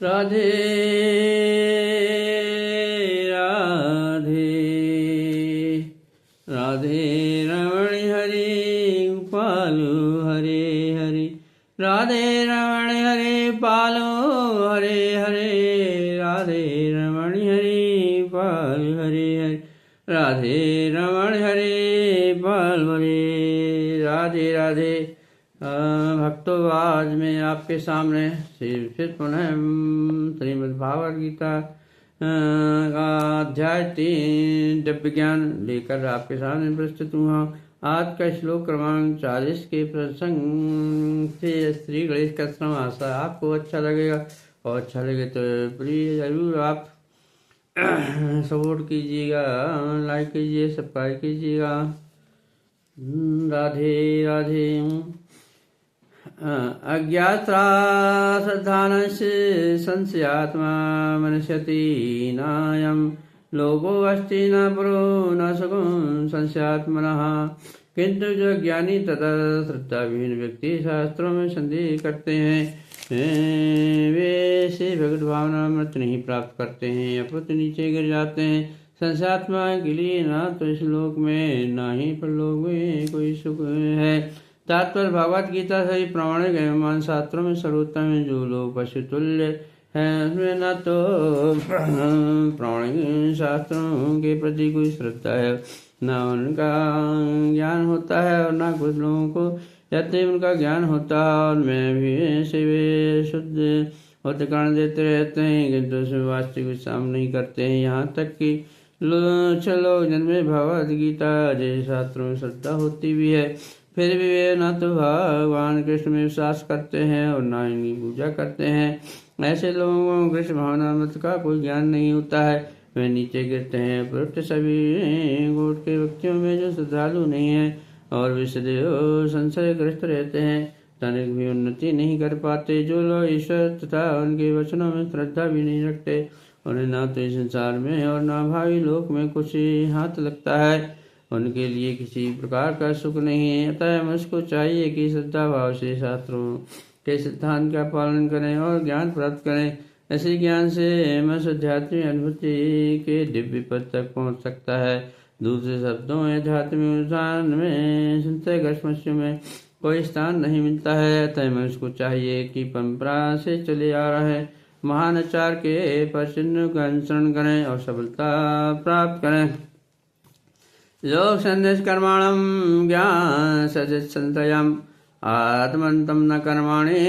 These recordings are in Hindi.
राधे राधे राधे रमण हरे पालो हरे हरे राधे रमण हरे पालो हरे हरे राधे रमण हरे पाल हरे हरे राधे रमण हरे पाल हरे राधे राधे। भक्तों, आज मैं आपके सामने फिर पुनः श्रीमद् भागवत गीता का अध्याय 3 दिव्य ज्ञान लेकर आपके सामने प्रस्तुत हुआ। आज का श्लोक क्रमांक 40 के प्रसंग से श्री गणेश का श्रम आशा आपको अच्छा लगेगा, और अच्छा लगे तो प्लीज जरूर आप सपोर्ट कीजिएगा, लाइक कीजिए, सब्सक्राइब कीजिएगा। राधे राधे। अज्ञात्रा श्रद्धानस्य संशयात्मा मनस्यति नायं लोको अस्ति न परो न सगुण संशयात्मनः। किंतु जो ज्ञानी तथा श्रद्धाविहीन व्यक्ति शास्त्रों में संदेह करते हैं, वे से भगवत भावना अमृत नहीं प्राप्त करते हैं, अपुत नीचे गिर जाते हैं। संशयात्मा के लिए ना तो इस लोक में ना ही परलोक में कोई सुख है। तात्पर्य भगवत गीता सही प्रामाणिक एवं शास्त्रों में सर्वोत्तम है। जो लोग पशु तुल्य है, उसमें न तो प्रामाणिक शास्त्रों के प्रति कोई श्रद्धा है, न उनका ज्ञान होता है, और न कुछ लोगों को यद्यपि उनका ज्ञान होता है और मैं भी ऐसे वे शुद्ध होते कारण देते रहते हैं, किंतु उसमें वास्तविक विश्राम नहीं करते हैं। यहाँ तक कि लोग जिनमें भगवत गीता जैसे शास्त्रों में श्रद्धा होती भी है, फिर भी वे न तो भगवान कृष्ण में विश्वास करते हैं और न इनकी पूजा करते हैं। ऐसे लोगों को कृष्ण भावनामृत का कोई ज्ञान नहीं होता है, वे नीचे गिरते हैं। प्रयुक्त सभी गोट के व्यक्तियों में जो श्रद्धालु नहीं है और वे सदैव संशयग्रस्त रहते हैं, तनिक भी उन्नति नहीं कर पाते। जो लोग ईश्वर तथा उनके वचनों में श्रद्धा भी नहीं रखते, उन्हें न तो इस संसार में और न भावी लोक में कुछ हाथ लगता है, उनके लिए किसी प्रकार का सुख नहीं है। अतः मुझको चाहिए कि श्रद्धा भाव से शास्त्रों के सिद्धांत का पालन करें और ज्ञान प्राप्त करें। ऐसे ज्ञान से मनुष्य आध्यात्मिक अनुभूति के दिव्य पद तक पहुंच सकता है। दूसरे शब्दों में आध्यात्मिक रुझान में संशयग्रस्त मनुष्य में कोई स्थान नहीं मिलता है। अतः मनुष्य को चाहिए कि परंपरा से चले आ रहे महान आचार्य के प्रचिह्न का अनुसरण करें और सफलता प्राप्त करें। योग संदेश कर्माणम ज्ञान सजित संतयम आत्मंतम न कर्माणि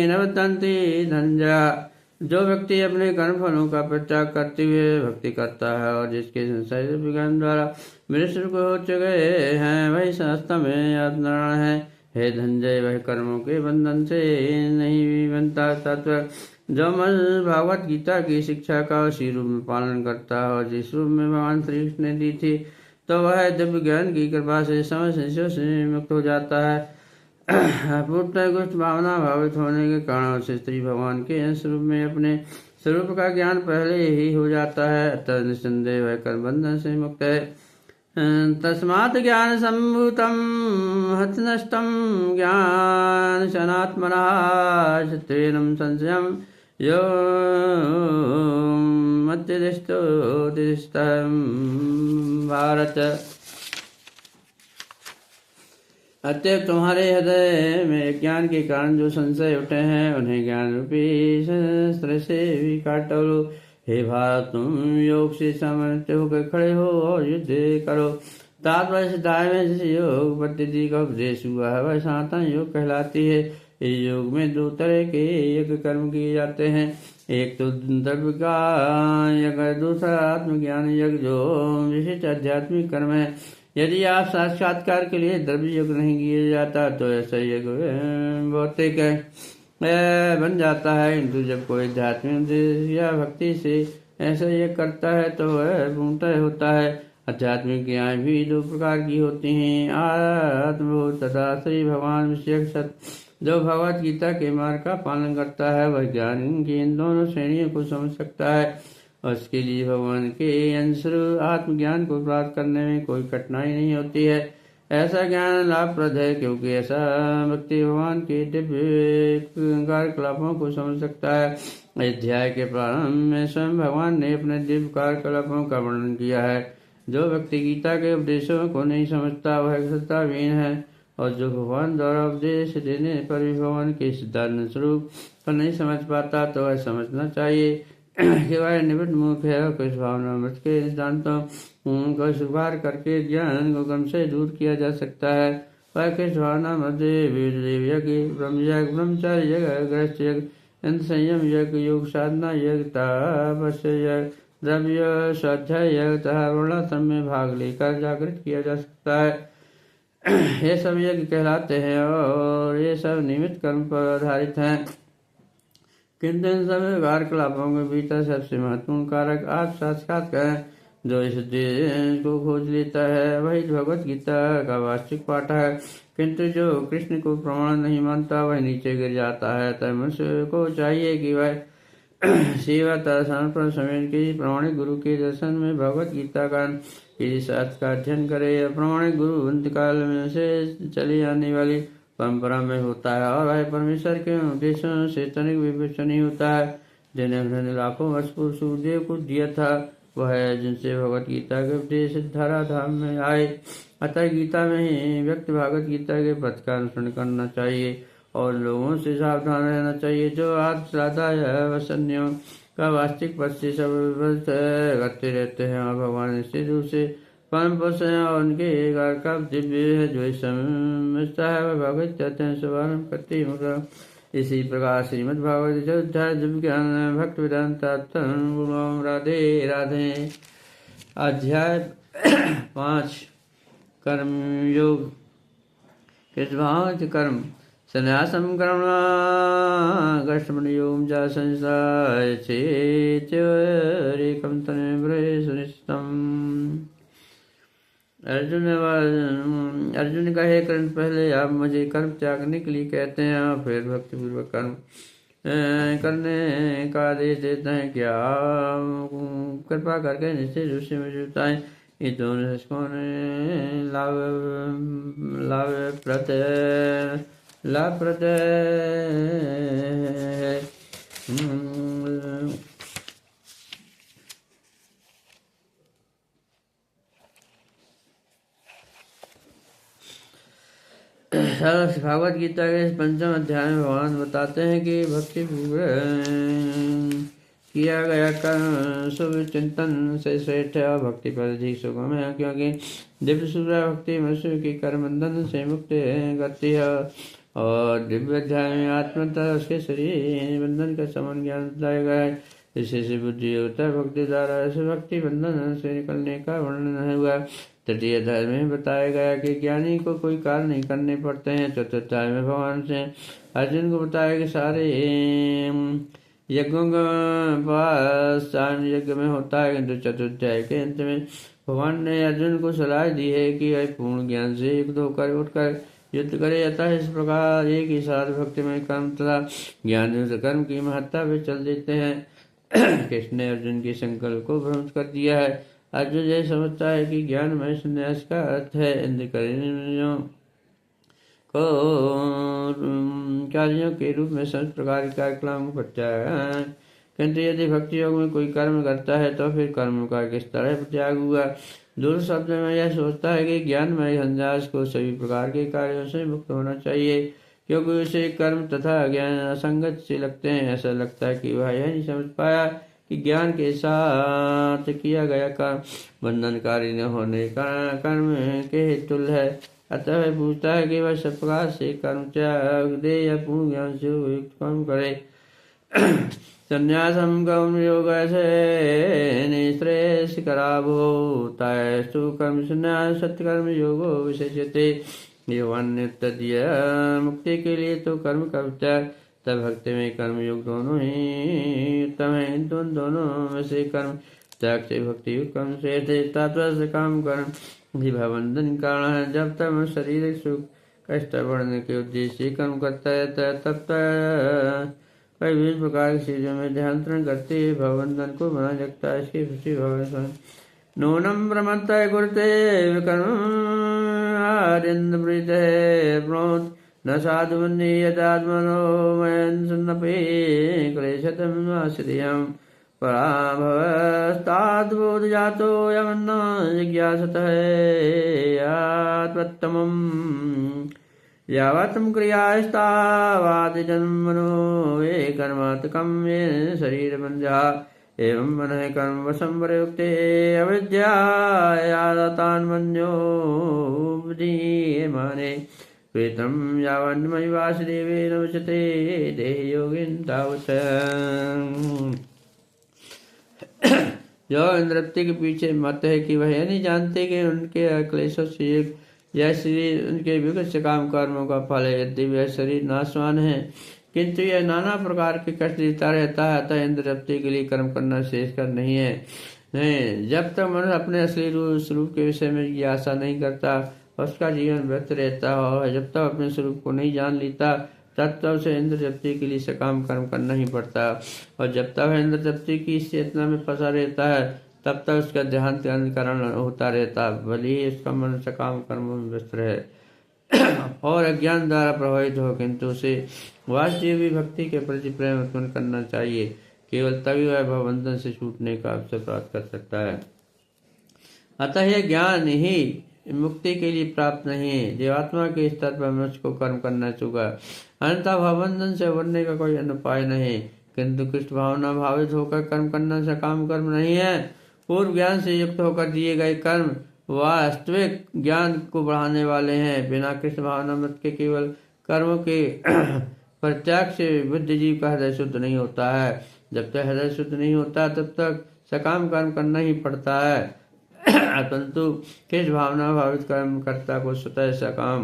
न बदंती धनंजय। जो व्यक्ति अपने कर्म फलों का परित्याग करते हुए भक्ति करता है और जिसके संशय विज्ञान द्वारा मनुष्य को हो चुके हैं, वही शास्त्र में आत्मनारायण है। हे धनंजय, वह कर्मों के बंधन से नहीं भी बनता। तत्व जो मन भागवत गीता की शिक्षा का उसी रूप में पालन करता है और जिस रूप में भगवान श्री कृष्ण ने दी थी, तो वह दिव्य ज्ञान की कृपा से समस्त संशयों से मुक्त हो जाता है। पूर्णतः गुप्त भावना भावित होने के कारण उसे स्त्री भगवान के अंश रूप में अपने स्वरूप का ज्ञान पहले ही हो जाता है। अतः निसंदेह वह कर्म बंधन से मुक्त है। तस्मात् ज्ञान सम्भूतम हत नष्टम ज्ञान शनात्मनः चित्तेन संशयम् यो मत्यदिष्टो भारत। अतएव तुम्हारे हृदय में ज्ञान के कारण जो संशय उठे हैं, उन्हें ज्ञान रूपी शस्त्र से भी काट डालो। हे भारत, तुम योग से समर्थ होकर खड़े हो और युद्ध करो। तात्पर्य सिद्धाय में जिस योग पद्धति का उपदेश हुआ है, वह सनातन योग कहलाती है। इस योग में 2 तरह के यज्ञ कर्म किए जाते हैं। एक तो द्रव्य का यज्ञ, दूसरा आत्मज्ञान यज्ञ जो विशिष्ट आध्यात्मिक कर्म है। यदि आप साक्षात्कार के लिए द्रव्य यज्ञ नहीं किया जाता तो ऐसा यज्ञ भौतिक बन जाता है, किंतु जब कोई आध्यात्मिक या भक्ति से ऐसा यज्ञ करता है तो वह पूर्णतः होता है। आध्यात्मिक क्रियाएं भी 2 प्रकार की होती हैं, आत्मबोध तथा श्री भगवान विषयक सत्य। जो भगवत गीता के मार्ग का पालन करता है, वह ज्ञान की इन दोनों श्रेणियों को समझ सकता है और उसके लिए भगवान के अंश आत्मज्ञान को प्राप्त करने में कोई कठिनाई नहीं होती है। ऐसा ज्ञान लाभप्रद है, क्योंकि ऐसा व्यक्ति भगवान के दिव्य कार्यकलापों को समझ सकता है। अध्याय के प्रारंभ में स्वयं भगवान ने अपने दिव्य कार्यकलापों का वर्णन किया है। जो व्यक्ति गीता के उपदेशों को नहीं समझता वह श्रद्धाहीन है, और जो भगवान द्वारा उपदेश देने पर भी भगवान के सिद्धांत स्वरूप पर नहीं समझ पाता तो वह समझना चाहिए कि वह निवृत्त मूर्ख है और कुछ भावना मत के सिद्धांतों को स्वीकार करके ज्ञान को कर्म से दूर किया जा सकता है। वह किस भावना मध्य वीर यज्ञ, ब्रह्मचार्य यज्ञ, गृहस्थ यज्ञ, इंद्र संयम यज्ञ, योग साधना यज्ञ, तपस्या यज्ञ, द्रव्य स्वाध्याय यज्ञ तथा वर्णाश्रम में भाग लेकर जागृत किया जा सकता है। ये सब यज्ञ कहलाते हैं और ये सब निमित्त कर्म पर आधारित हैं। किंतु इन सब कार्यकलापों के भीतर सबसे महत्वपूर्ण कारक आत्म साक्षात्कार है। जो इस उद्देश्य को खोज लेता है वही भगवत गीता का वास्तविक पाठ है। किंतु जो कृष्ण को प्रमाण नहीं मानता वह नीचे गिर जाता है। तब मनुष्य को चाहिए कि वह सेवा तथा समर्पण समेत किसी प्रमाणिक गुरु के दर्शन में भगवत गीता का किसी शास्त्र का अध्ययन करे। प्रमाणिक गुरु अंतकाल में से चली आने वाली परंपरा में होता है और वह परमेश्वर के उद्देश्यों से तनिक विवश नहीं होता है, जिन्हें उन्होंने लाखों वर्ष पूर्व सूर्यदेव को दिया था। वह है जिनसे भगवत गीता के उपदेश धरा धाम में आए। अतः गीता में ही व्यक्ति भगवत गीता के पथ का अनुसरण करना चाहिए और लोगों से सावधान रहना चाहिए जो आज श्रद्धा या वसन्यों का वास्तविक पथ से सब करते रहते हैं और भगवान निश्चित रूप से परम पुरुष हैं और उनके एक का दिव्य है। जो इस समझता है वह भगवत कहते हैं शुभारंभ करते ही इसी प्रकार श्रीमद् भागवत अध्याय दिव्य ज्ञान भक्त वेदांत राधे राधे। अध्याय 5 कर्मयोग। कृतभाव कर्म संन्यासम कर्मणा कष्टमनियों च संसार चेत्यरेकं तन्मे सुनिश्चितम्। अर्जुन का हे कृष्ण, पहले आप मुझे कर्म त्यागने के लिए कहते हैं और फिर भक्तिपूर्वक कर्म करने का आदेश देते हैं। क्या कृपा करके निश्चित रूप से मुझे बताएं ये दोनों कौन लाभप्रद है। भगवत गीता के पंचम अध्याय में भगवान बताते हैं कि भक्ति किया गया कर्म शुभ चिंतन से श्रेष्ठ है और भक्ति पर अधिक सुगम है, क्योंकि दिव्य सूर्य भक्ति मनुष्य की कर्म बंधन से मुक्त करती है। और दिव्य अध्याय में आत्मतः उसके शरीर बंधन का समान ज्ञान बताया गया है। इससे से बुद्धि होता है भक्ति द्वारा ऐसे भक्ति बंधन से निकलने का वर्णन हुआ। तृतीय अध्याय में बताया गया कि ज्ञानी को कोई कार्य नहीं करने पड़ते हैं। चतुर्थ अध्याय में भगवान से अर्जुन को बताया कि सारे यज्ञों का पास यज्ञ में होता है, किंतु चतुर्थ के अंत में भगवान ने अर्जुन को सलाह दी है कि वह पूर्ण ज्ञान से युक्त होकर उठकर युद्ध करे। अतः इस प्रकार एक ही साथ भक्ति में कर्म तथा ज्ञान कर्म की महत्ता पे चल देते हैं। कृष्ण ने अर्जुन के संकल्प को भ्रमित कर दिया है। अर्जुन यह समझता है कि ज्ञानमय संन्यास का अर्थ है इंद्र कार्यों के रूप में सब प्रकार के कार्यक्रम को त्याग। किंतु यदि भक्ति योग में कोई कर्म करता है तो फिर कर्म का किस तरह त्याग हुआ। दूर शब्द में यह सोचता है कि ज्ञानमय संन्यास को सभी प्रकार के कार्यों से मुक्त होना चाहिए, क्योंकि उसे कर्म तथा ज्ञान असंगत से लगते हैं। ऐसा लगता है कि वह यह नहीं समझ पाया कि ज्ञान के साथ किया गया कर्म बंधनकारी न होने का कर्म के तुल्य है। अतः वह पूछता है कि वह सब प्रकार से कर्म त्याग दे या पूर्ण ज्ञान से युक्त कर्म करे। संन्यासम कर्म योग श्रेष्ठ कराभो तयस्तु कर्म संन्यास सत्कर्म योगो विशेषते। तदीय मुक्ति के लिए तो कर्म का त्याग तब भक्ति में कर्म योग दोनों ही उत्तम है। इन दोनों में से कर्म त्याग से भक्ति युक्त कर्म श्रेष्ठ है। तात्पर्य से काम कर्म भी भवबंधन कारण है। जब तक शारीरिक सुख का स्तर बढ़ने के उद्देश्य से कर्म करता है तब तक कई विभिन्न प्रकार की चीजों में ध्यान करते हुए भवबंधन को बनाए रखता है। इसकी पुष्टि भगवान नूनम ब्रह्मत्य गुरुते कर्म प्रोत न साधु यदात्मनो मयन् सन्नपि क्लेशतम् आश्रियम् पराभवस्ताद्बोध जातो यमन्न जिज्ञासतः आत्मत्तमम् यावत्तम क्रियास्तावात् जन्मनो वे कर्मात्मकं ये शरीर बंध्या एवं मनः कर्म वशं प्रयुक्ते अविद्यायातान्मन्यो बुद्धिमाने प्रीतं यावन्मयि वासुदेवेन उच्यते देहि योगिन् तावत्। जो इंद्रिय के पीछे मत है कि वह यह नहीं जानते कि उनके क्लेशों से यह शरीर उनके विगत से काम कर्मों का फल है। यदि वह शरीर नाशवान है किंतु यह नाना प्रकार के कष्ट देता रहता है, अतः इंद्रिय के लिए कर्म करना शेषकर नहीं है। नहीं, जब तक मनुष्य अपने असली स्वरूप के विषय में जिज्ञासा नहीं करता उसका जीवन व्यर्थ रहता है, और जब तक अपने स्वरूप को नहीं जान लेता तब तक उसे इंद्र जप्ति के लिए सकाम कर्म करना ही पड़ता है। और जब तक वह इंद्र जप्ति की इस चेतना में फंसा रहता है तब तक उसका ध्यान करण होता रहता, भले ही उसका मन सकाम कर्मों में व्यस्त रहे और अज्ञान द्वारा प्रभावित हो, किंतु उसे वास्तविक भक्ति के प्रति प्रेम उत्पन्न करना चाहिए। केवल तभी वह भवबंधन से छूटने का अवसर प्राप्त कर सकता है। अतः यह ज्ञान ही मुक्ति के लिए प्राप्त नहीं है। जीवात्मा के स्तर पर मनुष्य को कर्म करना चुका, अन्यथा भवबंधन से उबरने का कोई अन्य उपाय नहीं। किंतु कृष्ण भावना भावित होकर कर्म करना सकाम कर्म नहीं है। पूर्व ज्ञान से युक्त होकर दिए गए कर्म वास्तविक ज्ञान को बढ़ाने वाले हैं। बिना कृष्ण भावना मत के केवल कर्मों के प्रत्याग से बुद्धिजीव का हृदय शुद्ध नहीं होता है। जब तक हृदय शुद्ध नहीं होता तब तक सकाम कर्म करना ही पड़ता है, परंतु कृष्ण भावना भावित कर्म कर्ता को स्वतः सकाम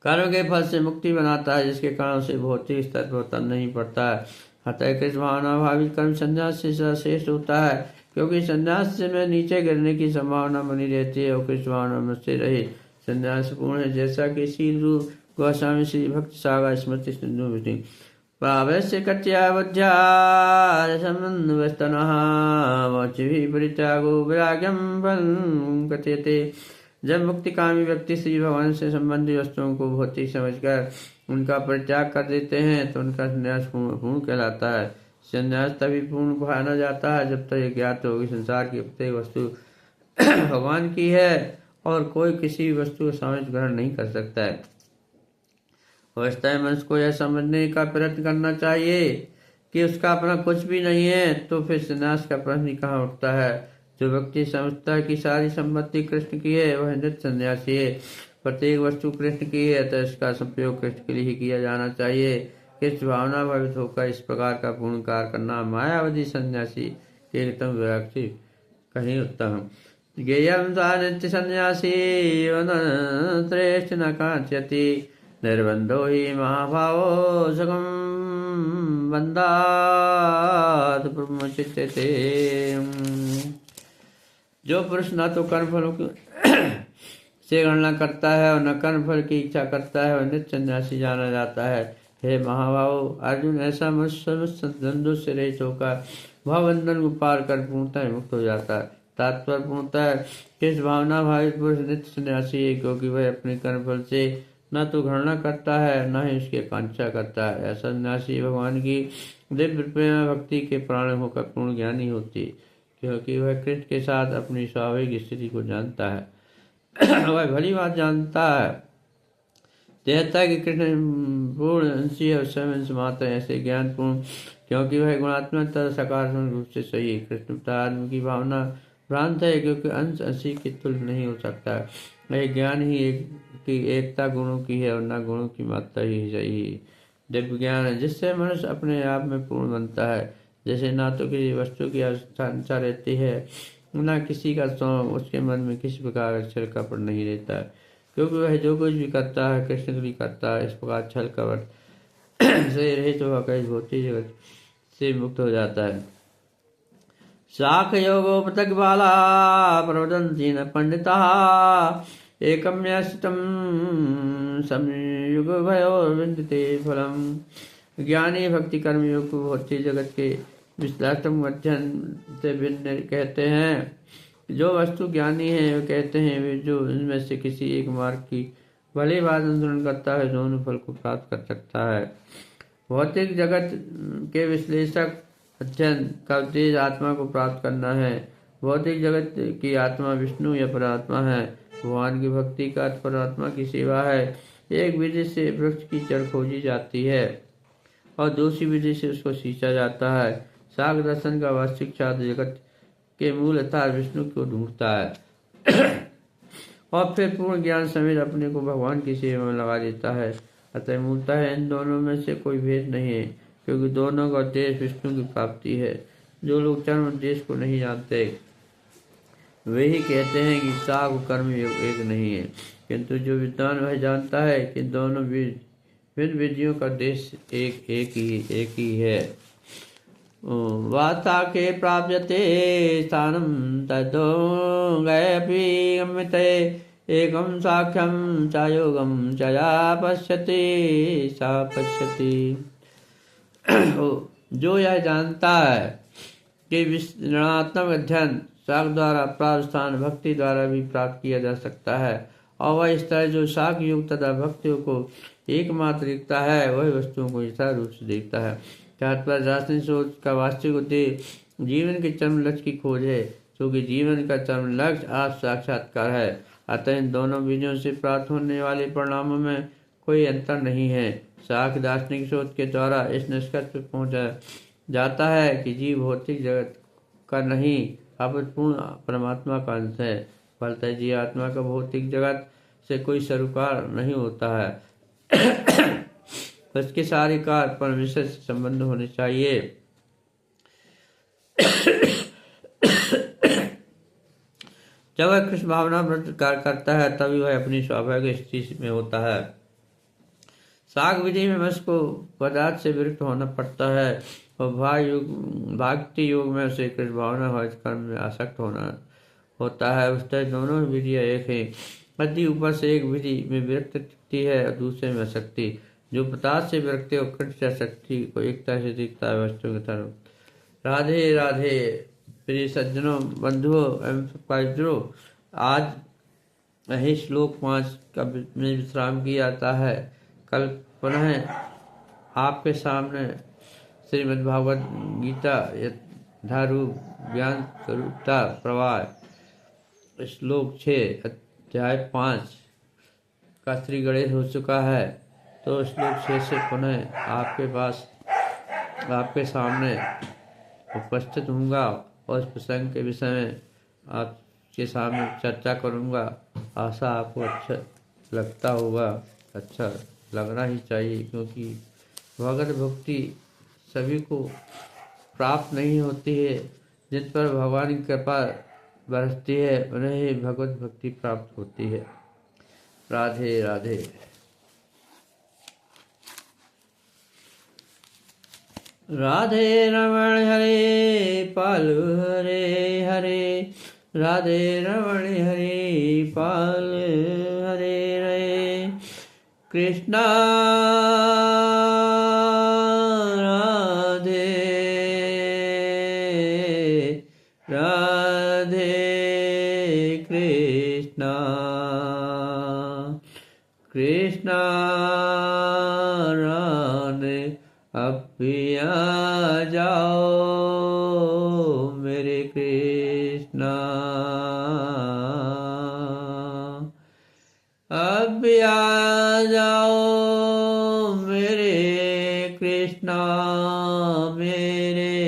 कर्म के फल से मुक्ति बनाता है, जिसके कारण उसे भौतिक स्तर पर उतरना नहीं पड़ता है। अतः कृष्ण भावना भावित कर्म संन्यास से श्रेष्ठ होता है, क्योंकि संन्यास से में नीचे गिरने की संभावना बनी रहती है और कृष्ण भावना मुझसे रहे संन्यास पूर्ण है। जैसा कि शील रूप गोस्वामी श्री भक्त सागर स्मृति सिंधु में प्रावश्य कट्यावध्या संबंध परित्यागो विराग्यम फलं कथयते। जब मुक्तिकामी व्यक्ति श्री भगवान से संबंधित वस्तुओं को भौतिक समझकर उनका परित्याग कर देते हैं तो उनका संन्यास पूर्ण कहलाता है। संन्यास तभी पूर्ण माना जाता है जब तक यह ज्ञात हो कि संसार की प्रत्येक वस्तु भगवान की है और कोई किसी भी वस्तु को समझ ग्रहण नहीं कर सकता है। अवस्था मनुष्य को यह समझने का प्रयत्न करना चाहिए कि उसका अपना कुछ भी नहीं है, तो फिर संन्यास का प्रश्न कहाँ उठता है। जो व्यक्ति समझता है कि सारी संपत्ति कृष्ण की है वह नित्य सन्यासी है। प्रत्येक वस्तु कृष्ण की है तो इसका संप्रयोग कृष्ण के लिए ही किया जाना चाहिए। कृष्ण भावना भावित होकर इस प्रकार का पूर्ण कार्य करना मायावधी सन्यासी के उत्तम विराग से कहीं उत्तम। ज्ञेयं सा नित्य सन्यासी श्रेष्ठ न कांक्षति निर्बंधो ही महाभावो सुखम बंधात प्रमुचिते। जो पुरुष न तो कर्मफलों से गणना करता है और न कर्मफल की इच्छा करता है वह नित्य सन्यासी जाना जाता है। हे महाभाव अर्जुन, ऐसा मनुष्य द्वंद्व से रहित होकर भावबंधन को पार कर पूर्णतः मुक्त हो जाता है। तात्पर्य पूर्णतः किस भावना भावित पुरुष नित्य सन्यासी है, क्योंकि वह अपने कर्मफल से न तो घृणा करता है न ही उसकी आकांक्षा करता है। ऐसा सन्यासी भगवान की दिव्य प्रेम भक्ति के प्राण होकर पूर्ण ज्ञानी होती, क्योंकि वह कृष्ण के साथ अपनी स्वाभाविक स्थिति को जानता है। वह भली बात जानता है देहता कि कृष्ण पूर्ण अंशी और स्वयं मात्र ऐसे ज्ञान पूर्ण, क्योंकि वह गुणात्मक तथा सकारात्मक रूप से सही। कृष्ण आत्म की भावना भ्रांत है, क्योंकि अंश अंशी की तुल्य नहीं हो सकता। यह ज्ञान ही की एकता गुणों की है और न गुणों की मात्रा ही सही। दिव्य ज्ञान है जिससे मनुष्य अपने आप में पूर्ण बनता है। जैसे ना तो किसी वस्तु की आकांक्षा रहती है न किसी का शौक, उसके मन में किसी प्रकार का छल कपट नहीं रहता है, क्योंकि वह जो कुछ भी करता है कृष्ण के लिए करता है। इस प्रकार छल कपट से रहित होकर भौतिक जगत से मुक्त हो जाता है। शाख योगोपतक बाला प्रवदन्ति न पंडिता एकम्यस्तं संयुग भयो विन्दते फलम। ज्ञानी भक्ति कर्म योग को भौतिक जगत के विश्लेषण अध्ययन से भिन्न कहते हैं। जो वस्तु ज्ञानी है वे कहते हैं वे जो इनमें से किसी एक मार्ग की भली बात अनुसरण करता है दोनों फल को प्राप्त कर सकता है। भौतिक जगत के विश्लेषक अध्ययन का उद्देश्य आत्मा को प्राप्त करना है। भौतिक जगत की आत्मा विष्णु या परात्मा है। भगवान की भक्ति का अर्थ परमात्मा की सेवा है। एक विधि से वृक्ष की जड़ खोजी जाती है और दूसरी विधि से उसको सींचा जाता है। शाक्त दर्शन का वास्तविक छात्र जगत के मूल अर्थात विष्णु को ढूंढता है और फिर पूर्ण ज्ञान समेत अपने को भगवान की सेवा में लगा देता है। अतः मूलतः इन दोनों में से कोई भेद नहीं है, क्योंकि दोनों का उद्देश्य विष्णु की प्राप्ति है। जो लोग चरम उद्देश्य को नहीं जानते वे ही कहते हैं कि साग और कर्म एक नहीं है, किंतु जो विद्वान वह जानता है कि दोनों विभिन्न विधियों का उद्देश्य एक ही है। वाता के प्राप्यते स्थानम तद्धो गयपि गम्यते एकम साख्यम च योगम च या पश्यति सा पश्यति। जो यह जानता है कि ऋणात्मक अध्ययन शाक द्वारा प्राप्त स्थान भक्ति द्वारा भी प्राप्त किया जा सकता है और वह इस तरह जो शाक युग तथा भक्तियों को एकमात्र दिखता है वही वस्तुओं को यथार्थ रूप से देखता है। तात्पर्य दार्शनिक सोच का वास्तविक उद्देश्य जीवन के चरम लक्ष्य की खोज है, क्योंकि जीवन का चरम लक्ष्य आत्म साक्षात्कार है। अतः इन दोनों विधियों से प्राप्त होने वाले परिणामों में कोई अंतर नहीं है। शाक दार्शनिक सोच के द्वारा इस निष्कर्ष पर पहुंचा जाता है कि जीव भौतिक जगत का नहीं पूर्ण परमात्मा का अंश है। फलतः जीव आत्मा का भौतिक जगत से कोई सरोकार नहीं होता है। उसके सारे कार्य परमेश्वर से संबंध होने चाहिए। जब वह कृष्ण भावना व्रत कार्य करता है तभी वह अपनी स्वाभाविक स्थिति में होता है। शाक विधि में मनुष्य को पदार्थ से विरक्त होना पड़ता है और भक्ति योग में उसे कृष्ण भावना कर्म में आसक्त होना होता है। उस तरह दोनों विधियाँ एक है। यदि ऊपर से एक विधि में विरक्त दिखती है और दूसरे में आसक्ति, जो पदार्थ से विरक्त और कृष्ण से आसक्ति को एक तरह से दिखता है वस्तु की तरफ। राधे राधे प्रिय सज्जनों, बंधुओं एवं मित्रों, आज यही श्लोक 5 का में विश्राम किया जाता है। कल पुनः आपके सामने श्रीमद् भागवत गीता यथारूप ज्ञान स्वरूपता प्रवाह श्लोक 6 अध्याय 5 का श्री गणेश हो चुका है। तो श्लोक 6 से पुनः आपके सामने उपस्थित होऊंगा और इस प्रसंग के विषय में आपके सामने चर्चा करूंगा। आशा आपको अच्छा लगता होगा, अच्छा लगना ही चाहिए, क्योंकि भगवत भक्ति सभी को प्राप्त नहीं होती है। जिन पर भगवान की कृपा बरसती है उन्हें ही भगवत भक्ति प्राप्त होती है। राधे राधे। राधे रमण हरे पालु हरे हरे, राधे रमण हरे पाल हरे हरे। कृष्णा राधे राधे कृष्णा कृष्णा राधे। अब भी आ जाओ मेरे कृष्णा, अब भी आ जाओ मेरे कृष्णा, मेरे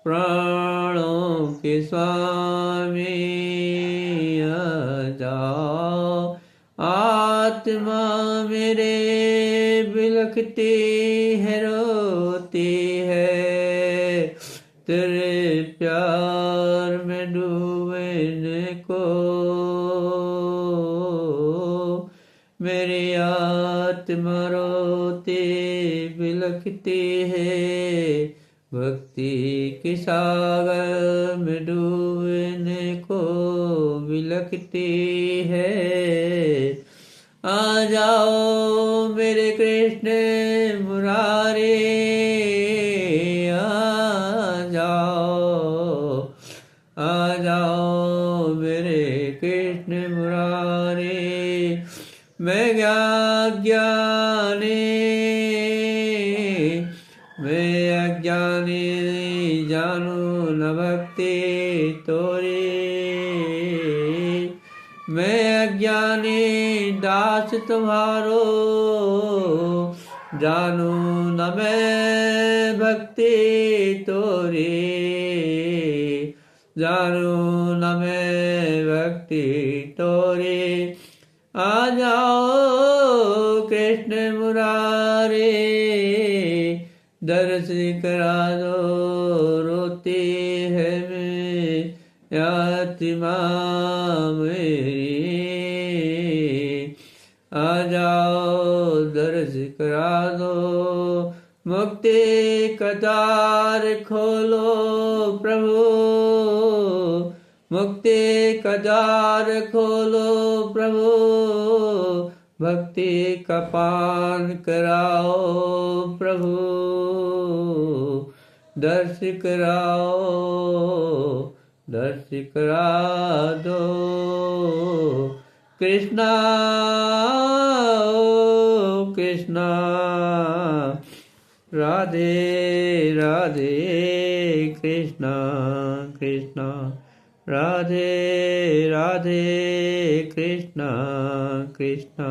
प्राणों के स्वामी आ जाओ। आत्मा मेरे बिलखती है, रोती है, तेरे प्यार में डूबने को। मेरी आत्मा रोती बिलखती है, भक्ति के सागर में डूबने को बिलखती है। आ जाओ मेरे कृष्ण मुरारे, आ जाओ जानू न भक्ति तोरी। मैं अज्ञानी दास तुम्हारो, जानू न मैं भक्ति तोरी। जानू न मैं भक्ति तोरी। आ जाओ कृष्ण मुरारे, दर्श करा दो रोती है मैं आत्मा मेरी। आ जाओ दर्श करा दो, मुक्ति का द्वार खोलो प्रभु। मुक्ति का द्वार खोलो प्रभु, भक्ति का पान कराओ प्रभु। दर्श कराओ, दर्श करा दो। कृष्णा ओ कृष्णा, राधे राधे कृष्णा कृष्णा। राधे राधे कृष्णा कृष्णा।